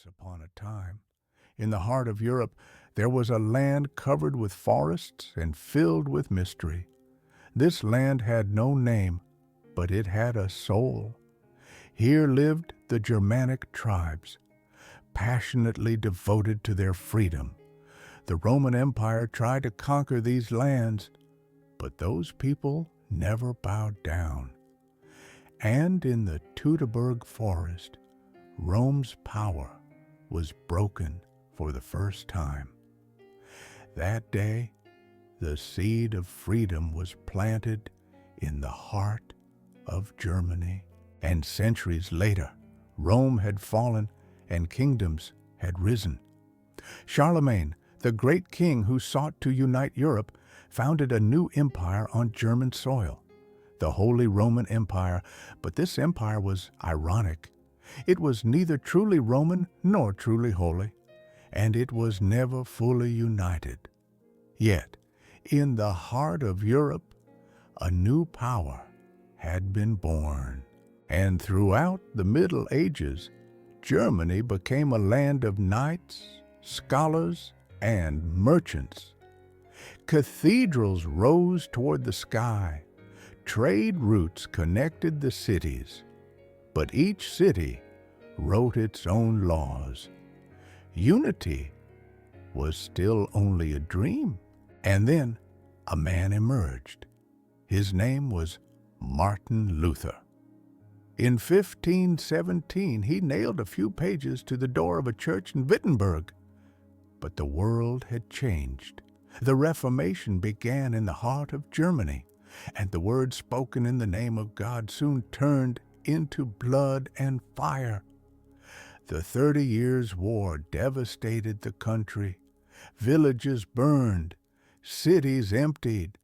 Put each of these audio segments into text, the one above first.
Once upon a time, in the heart of Europe, there was a land covered with forests and filled with mystery. This land had no name, but it had a soul. Here lived the Germanic tribes, passionately devoted to their freedom. The Roman Empire tried to conquer these lands, but those people never bowed down. And in the Teutoburg forest, Rome's power was broken for the first time. That day, the seed of freedom was planted in the heart of Germany. And centuries later, Rome had fallen and kingdoms had risen. Charlemagne, the great king who sought to unite Europe, founded a new empire on German soil, the Holy Roman Empire. But this empire was ironic. It was neither truly Roman nor truly holy, and it was never fully united. Yet, in the heart of Europe, a new power had been born. And throughout the Middle Ages, Germany became a land of knights, scholars, and merchants. Cathedrals rose toward the sky. Trade routes connected the cities. But each city wrote its own laws. Unity was still only a dream. And then a man emerged. His name was Martin Luther. In 1517, he nailed a few pages to the door of a church in Wittenberg. But the world had changed. The Reformation began in the heart of Germany, and the words spoken in the name of God soon turned into blood and fire. The 30 Years' War devastated the country. Villages burned, cities emptied,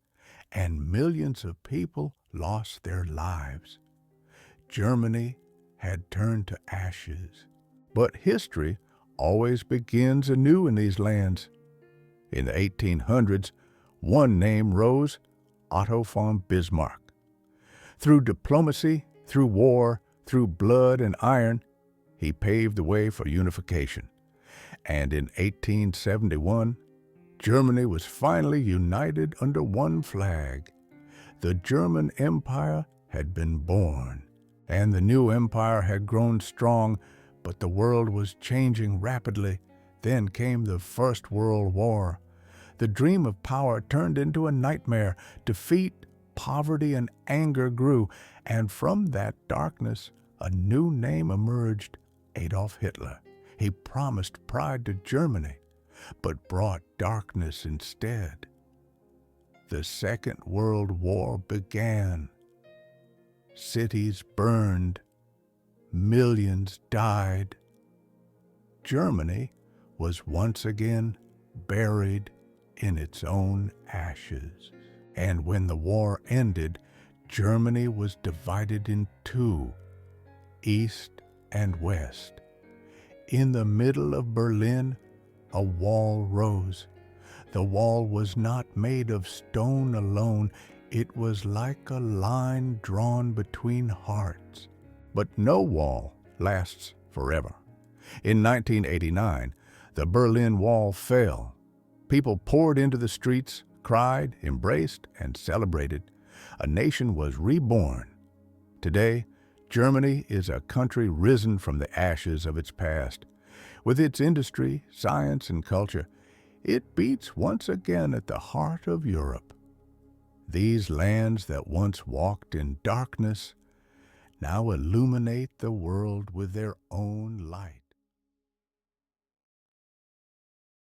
and millions of people lost their lives. Germany had turned to ashes. But history always begins anew in these lands. In the 1800s, one name rose, Otto von Bismarck. Through diplomacy, through war, through blood and iron, he paved the way for unification. And in 1871, Germany was finally united under one flag. The German Empire had been born, and the new empire had grown strong, but the world was changing rapidly. Then came the First World War. The dream of power turned into a nightmare. Defeat, poverty, and anger grew, and from that darkness, a new name emerged, Adolf Hitler. He promised pride to Germany, but brought darkness instead. The Second World War began. Cities burned. Millions died. Germany was once again buried in its own ashes. And when the war ended, Germany was divided in two, East and West. In the middle of Berlin, a wall rose. The wall was not made of stone alone. It was like a line drawn between hearts. But no wall lasts forever. In 1989, the Berlin Wall fell. People poured into the streets, cried, embraced, and celebrated. A nation was reborn. Today, Germany is a country risen from the ashes of its past. With its industry, science, and culture, it beats once again at the heart of Europe. These lands that once walked in darkness now illuminate the world with their own light.